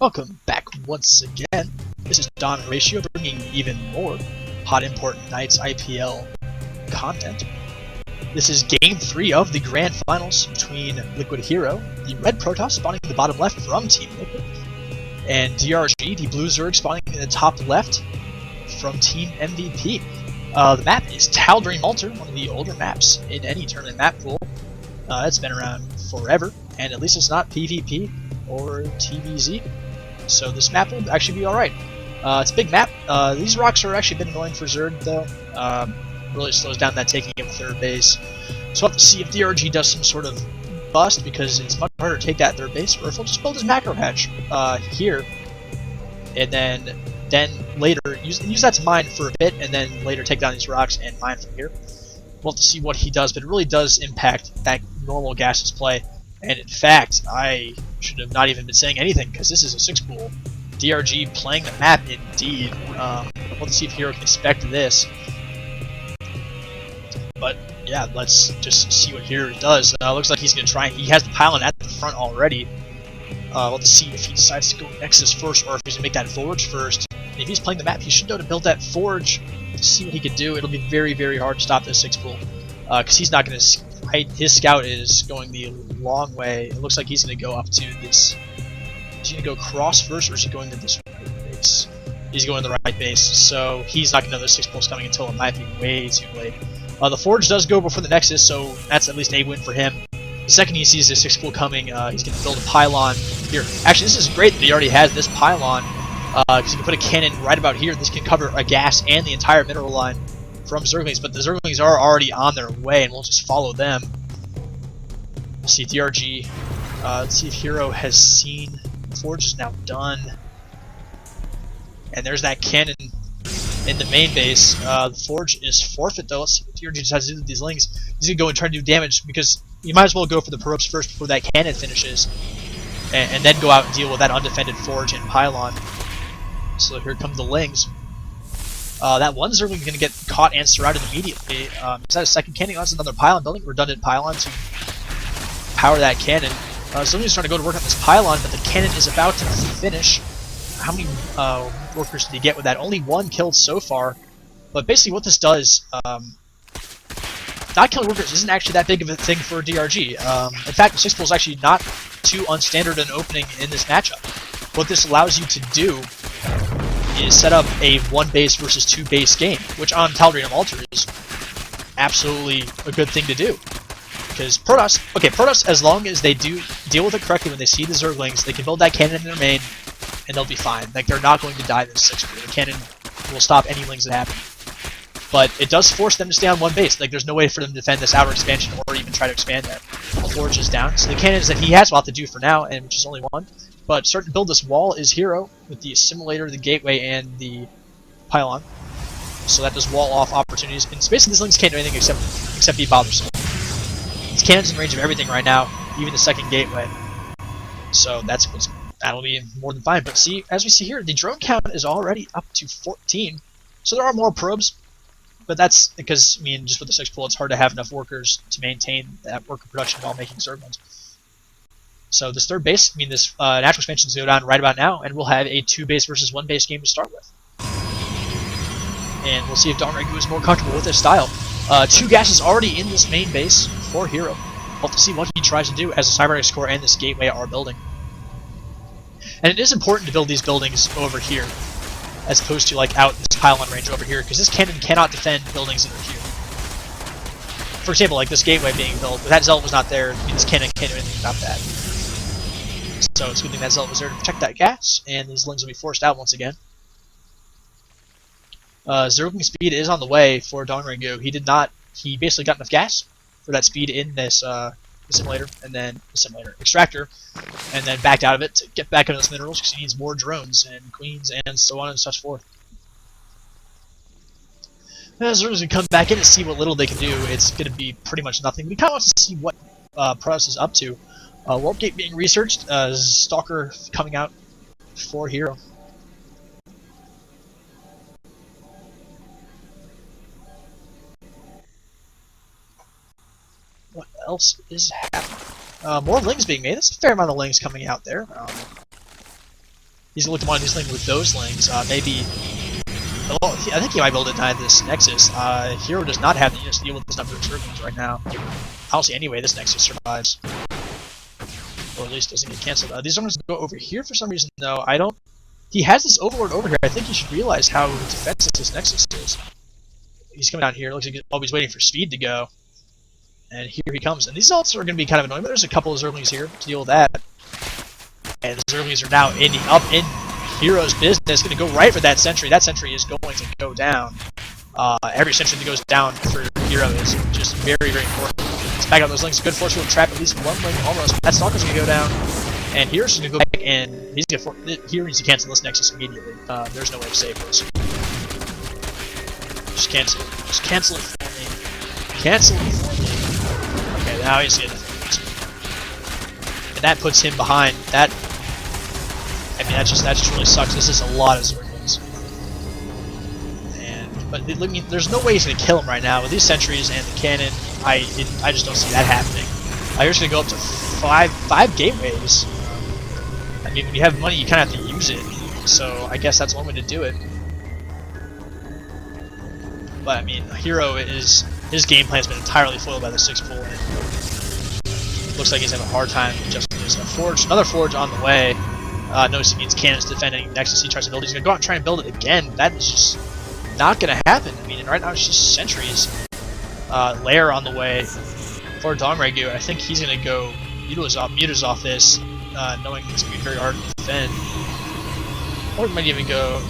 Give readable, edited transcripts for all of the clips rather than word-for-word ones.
Welcome back once again. This is DongRaeGu bringing even more Hot Important Nights IPL content. This is Game 3 of the Grand Finals between LiquidHerO, the red Protoss spawning in the bottom left from Team Liquid, and DRG, the blue Zerg spawning in the top left from Team MVP. The map is Tal'Darim Altar, one of the older maps in any tournament map pool. It's been around forever, and at least it's not PvP or TVZ. So this map will actually be alright. It's a big map. These rocks are actually a bit annoying for Zerg though. Really slows down that taking of third base. So we'll have to see if DRG does some sort of bust, because it's much harder to take that third base, or if he'll just build his macro hatch here, and then later use that to mine for a bit, and then later take down these rocks and mine from here. We'll have to see what he does, but it really does impact that normal gaseous play. And in fact, I should have not even been saying anything, because this is a 6-pool. DRG playing the map indeed. We'll have to see if HerO can expect this. But yeah, let's just see what HerO does. Looks like he's going to try. He has the pylon at the front already. We'll have to see if he decides to go Nexus first, or if he's going to make that Forge first. And if he's playing the map, he should know to build that Forge to see what he can do. It'll be very, very hard to stop this 6-pool, because he's not going to. His scout is going the long way. It looks like he's going to go up to this. Is he going to go cross first, or is he going to this right base? He's going to the right base, so he's not going to know the 6-pool's coming until it might be way too late. The Forge does go before the Nexus, so that's at least a win for him. The second he sees the 6-pool coming, he's going to build a pylon here. Actually, this is great that he already has this pylon, because he can put a cannon right about here. This can cover a gas and the entire mineral line from Zerglings, but the Zerglings are already on their way, and we'll just follow them. Let's see, DRG. Let's see if HerO has seen. The Forge is now done. And there's that cannon in the main base. The Forge is forfeit though. Let's see what DRG decides to do with these Lings. He's going to go and try to do damage, because you might as well go for the Perps first before that cannon finishes. And then go out and deal with that undefended Forge and pylon. So here come the Lings. That one Zergling is going to get caught and surrounded immediately. Is that a second cannon? That's another pylon building. Redundant pylon to power that cannon. Zergling's trying to go to work on this pylon, but the cannon is about to finish. How many workers did he get with that? Only one killed so far. But basically what this does, not killing workers isn't actually that big of a thing for DRG. In fact, the 6-pool is actually not too unstandard an opening in this matchup. What this allows you to do is set up a 1-base versus 2-base game, which on Tal'Darim Altar is absolutely a good thing to do. Because Protoss, as long as they do deal with it correctly when they see the Zerglings, they can build that cannon in their main, and they'll be fine. Like, they're not going to die this 6-pool. The cannon will stop any Lings that happen. But it does force them to stay on 1 base. Like, there's no way for them to defend this outer expansion or even try to expand there. The Forge is down, so the cannons that he has a lot to do for now, and which is only one. But starting to build this wall is HerO with the assimilator, the gateway, and the pylon. So that does wall off opportunities. And basically, these Lings can't do anything except be bothersome. These cannons in range of everything right now, even the second gateway. So that'll be more than fine. But see, as we see here, the drone count is already up to 14. So there are more probes. But that's because, I mean, just with the 6-pool, it's hard to have enough workers to maintain that worker production while making Zerglings. So this third base, I mean, this natural expansion is going to go down right about now, and we'll have a 2-base versus 1-base game to start with. And we'll see if DongRaeGu is more comfortable with this style. 2 gases already in this main base for HerO. We'll have to see what he tries to do as the Cybernetics Core and this gateway are building. And it is important to build these buildings over here, as opposed to like out this pylon range over here, because this cannon cannot defend buildings that are here. For example, like this gateway being built, if that Zealot was not there, I mean, this cannon can't do anything about that. So it's a good thing that Zealot was there to protect that gas, and these Lings will be forced out once again. Zergling speed is on the way for DongRaeGu. He basically got enough gas for that speed in this extractor, and then backed out of it to get back into those minerals, because he needs more drones and queens and so on and such forth. As Zergling's going to come back in and see what little they can do. It's going to be pretty much nothing. We kind of want to see what Protoss is up to. Warp Gate being researched, Stalker coming out for HerO. What else is happening? More Lings being made. There's a fair amount of Lings coming out there. He's gonna look to one of these things with those lings. Maybe. Well, I think he might be able to deny this Nexus. HerO does not have the units to deal with this number of Zerglings right now. I don't see any way this Nexus survives. Or at least doesn't get cancelled. These Zerglings go over here for some reason, though. I don't... He has this Overlord over here. I think he should realize how defensive this Nexus is. He's coming down here. Looks like he's always waiting for speed to go. And here he comes. And these ults are going to be kind of annoying, but there's a couple of Zerglings here to deal with that. And the Zerglings are now up in HerO's business. Going to go right for that sentry. That sentry is going to go down. Every sentry that goes down for HerO is just very, very important. Let's back up those links. Good force field trap at least one link almost. That Stalker's going to go down. And HerO's going to go back and he's going to HerO needs to cancel this Nexus immediately. There's no way to save this. Just cancel it. Just cancel it for me. Cancel it for me. Okay, now he's getting it. And that puts him behind. That, I mean, that just really sucks. This is a lot of Zerglings. But there's no way he's going to kill him right now with these sentries and the cannon. I just don't see that happening. He's going to go up to five gateways. I mean, when you have money, you kind of have to use it. So I guess that's one way to do it. But I mean, HerO his game plan has been entirely foiled by the 6 pool. And looks like he's having a hard time adjusting this. Another forge on the way. Notice he means cannons defending Nexus. He tries to build it. He's going to go out and try and build it again. That is just not going to happen. I mean, right now it's just sentries. Lair on the way for DongRaeGu. I think he's going to go Mutas off this, knowing it's going to be very hard to defend. Or he might even go,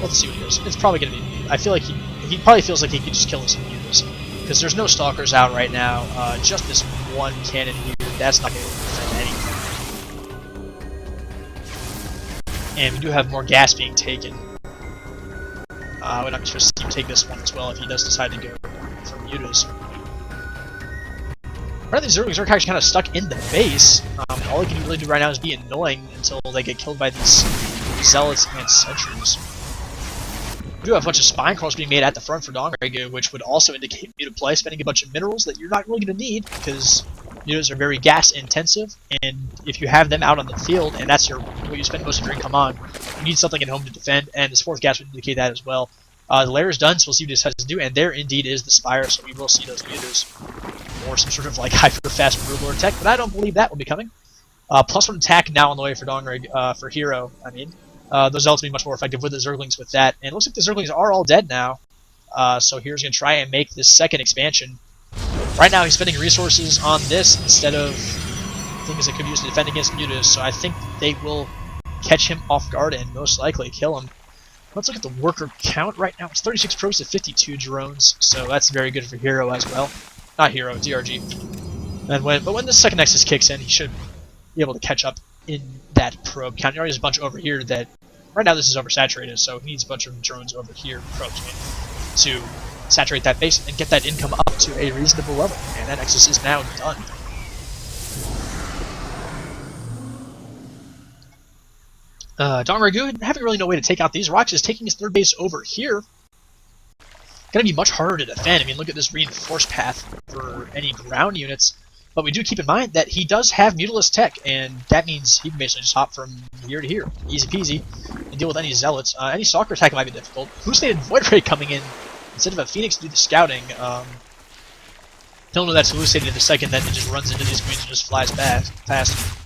let's see what he does. It's probably going to be, I feel like he probably feels like he could just kill us with Mutas. Because there's no Stalkers out right now, just this one cannon here, that's not going to defend anything. And we do have more gas being taken. We're not supposed to see him take this one as well if he does decide to go for Mutas. Right, these Zerglings are actually kind of stuck in the base. All he can really do right now is be annoying until they get killed by these Zealots and Sentries. We do have a bunch of Spine Crawls being made at the front for DongRaeGu, which would also indicate Muta play, spending a bunch of minerals that you're not really going to need, because Mutas are very gas intensive, and if you have them out on the field, and that's what you spend most of your income on, you need something at home to defend, and this 4th gas would indicate that as well. The lair is done, so we'll see what this has to do, and there indeed is the Spire, so we will see those Mutas. Or some sort of like hyper-fast Broodlord tech, but I don't believe that will be coming. +1 attack now on the way for for HerO, I mean. Those Zealots will be much more effective with the Zerglings with that, and it looks like the Zerglings are all dead now. So HerO's going to try and make this second expansion. Right now he's spending resources on this instead of things that could be used to defend against Mutas, so I think they will catch him off guard and most likely kill him. Let's look at the worker count right now. It's 36 probes to 52 drones, so that's very good for HerO as well. Not HerO, DRG. And when the second Nexus kicks in, he should be able to catch up in that probe count. He already has a bunch over here that, right now this is oversaturated, so he needs a bunch of drones over here, probes, to saturate that base and get that income up to a reasonable level. And that Nexus is now done. DongRaeGu having really no way to take out these rocks, is taking his 3rd base over here. Gonna be much harder to defend. I mean, look at this reinforced path for any ground units. But we do keep in mind that he does have Mutalist tech, and that means he can basically just hop from here to here. Easy peasy. And deal with any Zealots. Any Stalker attack might be difficult. Hallucinated Void Ray coming in instead of a Phoenix to do the scouting. He'll know that's hallucinated the second that it just runs into these queens and just flies past.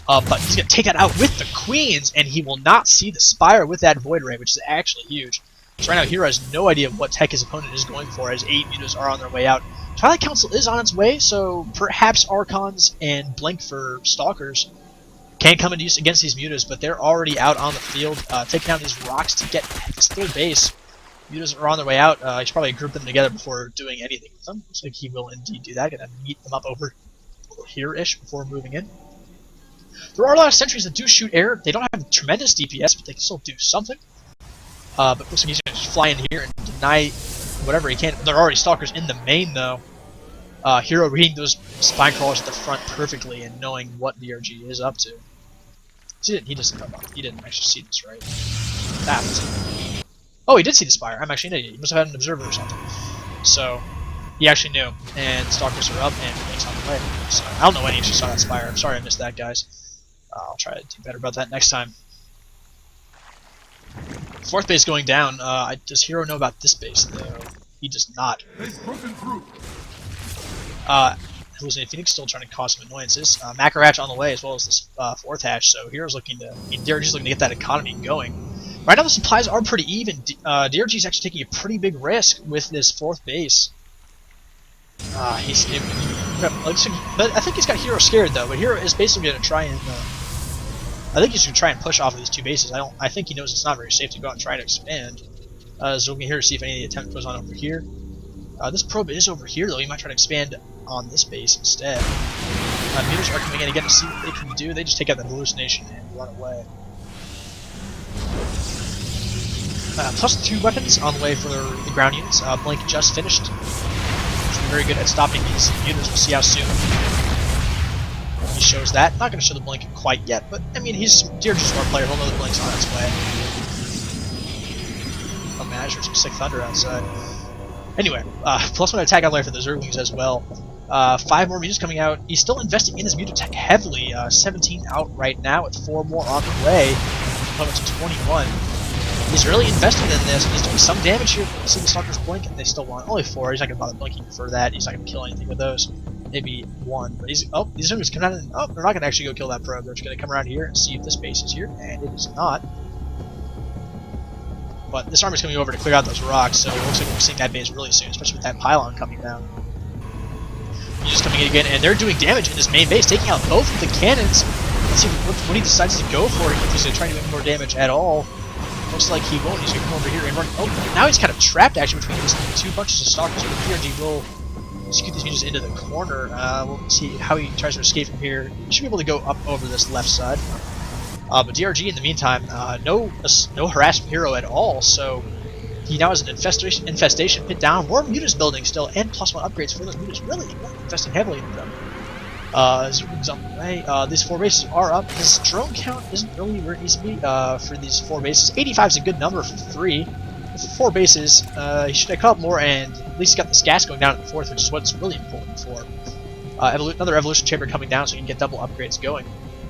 But he's going to take that out with the queens, and he will not see the Spire with that Void Ray, which is actually huge. So right now, HerO has no idea what tech his opponent is going for, as 8 Mutas are on their way out. Twilight Council is on its way, so perhaps Archons and Blink for Stalkers can come into use against these Mutas, but they're already out on the field, taking down these rocks to get this 3rd base. Mutas are on their way out. He should probably group them together before doing anything with them. Looks like he will indeed do that. Gonna meet them up over here-ish before moving in. There are a lot of sentries that do shoot air. They don't have tremendous DPS, but they can still do something. But looks like he's going to just fly in here and deny whatever he can. There are already Stalkers in the main, though. HerO reading those Spine Crawlers at the front perfectly and knowing what DRG is up to. He doesn't come up. He didn't actually see this, right? That was it. Oh, he did see the Spire. I'm actually an idiot. He must have had an observer or something. So, he actually knew. And Stalkers are up, and Blink's on the way. So, I don't know when he actually saw that Spire. I'm sorry I missed that, guys. I'll try to do better about that next time. Fourth base going down. Does HerO know about this base though? He does not. Hallucinating Phoenix still trying to cause some annoyances. Macro hatch on the way as well as this fourth hatch. So HerO's looking to. DRG's looking to get that economy going. Right now the supplies are pretty even. DRG's actually taking a pretty big risk with this fourth base. But I think he's got HerO scared though. But HerO is basically going to try and. I think he's going to try and push off of these two bases. I think he knows it's not very safe to go out and try to expand. So we're here to see if any of the attempt goes on over here. This probe is over here though. He might try to expand on this base instead. Mutas are coming in again to see what they can do. They just take out the hallucination and run away. Plus 2 weapons on the way for the ground units. Blink just finished. He's very good at stopping these mutas. We'll see how soon he shows that. Not going to show the blink quite yet, but I mean, he's DRG's smart player. He'll know the blink's on its way. Oh man, there's some sick thunder outside. Anyway, plus 1 attack on the way for the Zerglings as well. 5 more mutas coming out. He's still investing in his muta tech heavily. 17 out right now with 4 more on the way. Coming to 21. He's really invested in this. He's doing some damage here. See the Stalkers blink, and they still want only 4. He's not going to bother blinking for that. He's not going to kill anything with those. Maybe 1. But he's these enemies come out and they're not going to actually go kill that probe. They're just going to come around here and see if this base is here, and it is not. But this army's coming over to clear out those rocks, so it looks like we're seeing that base really soon, especially with that pylon coming down. He's just coming in again, and they're doing damage in this main base, taking out both of the cannons. Let's see what he decides to go for, if he's going to try to make more damage at all. Looks like he won't. He's going to come over here and run. Oh, now he's kind of trapped actually between these 2 bunches of stalkers, but DRG will execute these mutas into the corner. We'll see how he tries to escape from here. He should be able to go up over this left side. But DRG in the meantime, no harass from HerO at all, so he now has an infestation pit down. More mutas building still, and plus 1 upgrades for those mutas. Really investing heavily in them. Zerglings on the way. These 4 bases are up. His drone count isn't really where it needs to be for these 4 bases. 85 is a good number for 3. With 4 bases, he should have a couple more, and at least got this gas going down at the 4th, which is what's really important for. Another evolution chamber coming down, so you can get double upgrades going.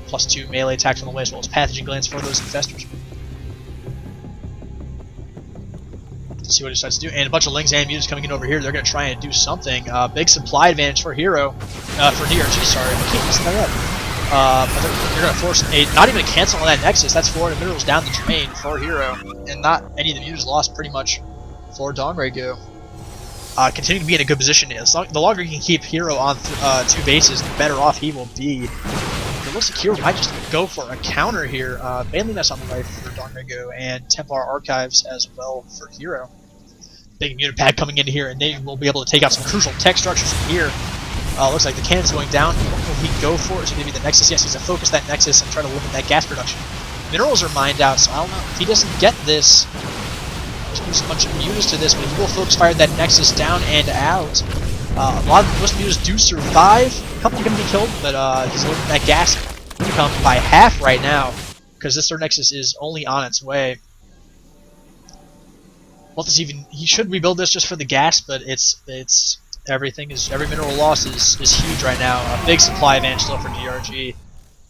Plus 2 melee attacks on the way, as well as pathogen glands for those infestors. Let's see what he decides to do. And a bunch of Lings and mutas coming in over here. They're going to try and do something. Big supply advantage for HerO. For DRG, sorry. I keep messing that up. But they're going to force not even a cancel on that Nexus. That's 4 minerals down the drain for HerO. And not any of the mutas lost pretty much for DongRaeGu. Continuing to be in a good position. The longer he can keep HerO on 2 bases, the better off he will be. It looks like HerO might just go for a counter here. Baneliness on the way for DongRaeGu, and Templar Archives as well for HerO. Big muta pad coming in here, and they will be able to take out some crucial tech structures from here. Looks like the cannon's going down. What will he go for? Is it going to be the Nexus? Yes, he's going to focus that Nexus and try to limit that gas production. Minerals are mined out, so I don't know. If he doesn't get this, just use a bunch of mutas to this, but he will focus fire that Nexus down and out. Most mutas do survive. A couple are going to be killed, but he's limiting that gas income by half right now, because this third Nexus is only on its way. What does he should rebuild this just for the gas, but every mineral loss is huge right now. A big supply advantage still for DRG.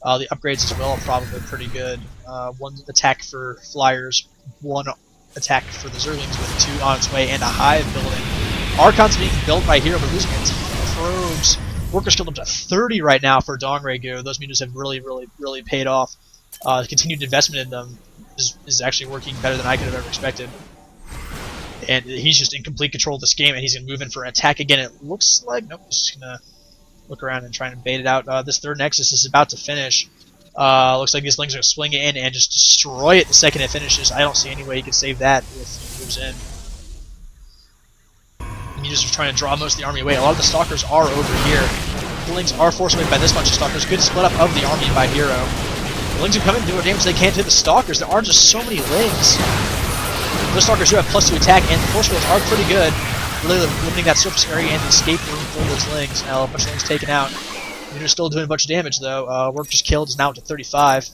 The upgrades as well are probably pretty good. 1 attack for flyers, 1 attack for the Zerglings with 2 on its way, and a hive building. Archon's being built by HerO, but losing a ton of probes. Workers killed up to 30 right now for DongRaeGu. Those mutas have really paid off. Continued investment in them is actually working better than I could have ever expected. And he's just in complete control of this game, and he's going to move in for an attack again. It looks like, nope, he's just going to look around and try and bait it out. This third Nexus is about to finish. Looks like these Lings are going to swing it in and just destroy it the second it finishes. I don't see any way he can save that if he moves in. The mutas are trying to draw most of the army away. A lot of the Stalkers are over here. The Lings are forced away by this bunch of Stalkers. Good split up of the army by HerO. The Lings are coming to do what damage they can to the Stalkers. There are just so many Lings. Those Stalkers do have +2 attack, and the force fields are pretty good. Really limiting that surface area and the escape room for those Lings. Now a bunch of Lings taken out. Mutas still doing a bunch of damage though. Work just killed is now up to 35.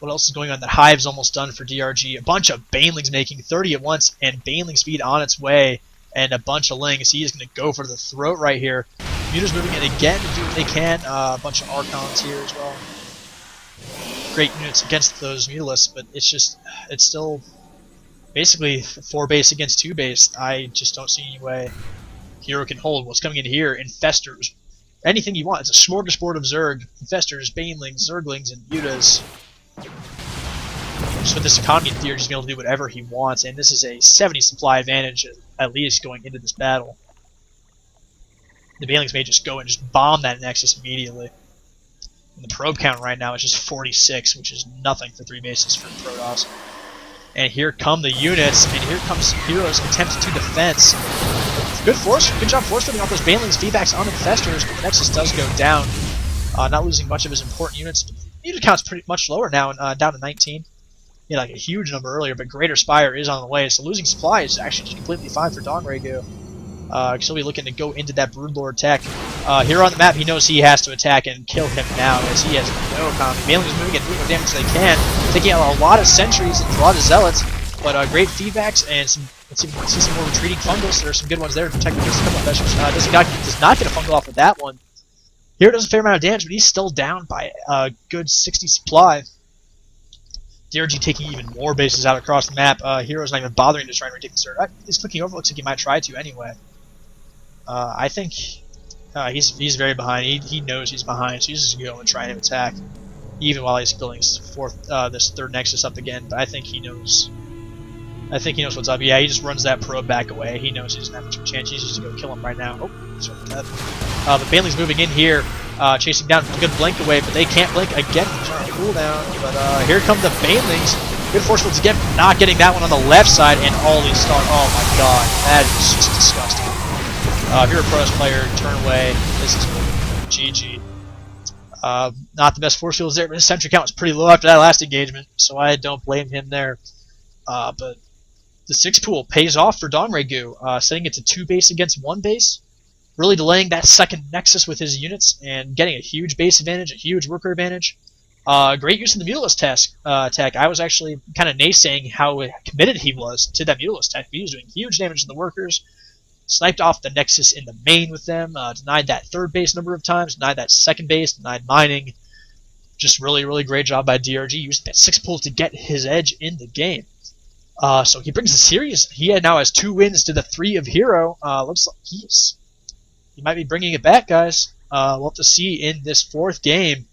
What else is going on? That Hive's almost done for DRG. A bunch of Banelings making 30 at once, and Baneling speed on its way, and a bunch of Lings. He is going to go for the throat right here. Mutas moving in again to do what they can. A bunch of Archons here as well. great units against those Mutalisks, but it's still basically 4 base against 2 base. I just don't see any way HerO can hold. What's coming in here? Infestors. Anything you want. It's a smorgasbord of Zerg. Infestors, Banelings, Zerglings, and Mutas. Just with this economy, DRG is able to do whatever he wants, and this is a 70 supply advantage at least going into this battle. The Banelings may just go and just bomb that Nexus immediately. And the probe count right now is just 46, which is nothing for 3 bases for Protoss. And here come the units, and here comes HerO's attempt to defense. Good job force fitting off those Banelings feedbacks on Infestors, but the Nexus does go down. Not losing much of his important units. The unit count's pretty much lower now, down to 19. He had like a huge number earlier, but Greater Spire is on the way, so losing supply is actually just completely fine for DongRaeGu. He'll be looking to go into that Broodlord tech. Here on the map, he knows he has to attack and kill him now, as he has no economy. Banelings moving and doing what damage they can, taking out a lot of sentries and a lot of zealots, but great feedbacks and some. Let's see some more retreating fungals. There are some good ones there to protect against a couple of vegetables. Does not get a fungal off with that one. Here does a fair amount of damage, but he's still down by a good 60 supply. DRG taking even more bases out across the map. HerO's not even bothering to try and retake the start. He's clicking over. Looks like he might try to anyway. I think he's very behind. He knows he's behind, so he's just going to try and attack, even while he's building this third Nexus up again. But I think he knows. What's up. Yeah, he just runs that probe back away. He knows he doesn't have much of a chance. He's just going to go kill him right now. Oh, sorry about that. But Baneling's moving in here, chasing down a good blink away, but they can't blink again. He's on a cooldown. But here come the Banelings. Good force fields again, not getting that one on the left side, and all these stars. Oh my god, that is just disgusting. If you're a Protoss player, turn away. This is GG. Not the best force fields there, but his sentry count was pretty low after that last engagement, so I don't blame him there. But the 6 pool pays off for DongRaeGu, setting it to 2 base against 1 base, really delaying that second Nexus with his units and getting a huge base advantage, a huge worker advantage. Great use of the Mutalisk tech. I was actually kind of naysaying how committed he was to that Mutalisk tech. He was doing huge damage to the workers, sniped off the Nexus in the main with them, denied that 3rd base a number of times, denied that 2nd base, denied mining. Just really, really great job by DRG using that 6 pool to get his edge in the game. So he brings the series. He now has 2 wins to the 3 of HerO. Looks like he might be bringing it back, guys. We'll have to see in this 4th game.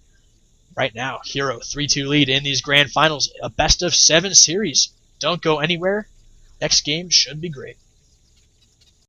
Right now, HerO 3-2 lead in these grand finals. A best of 7 series. Don't go anywhere. Next game should be great.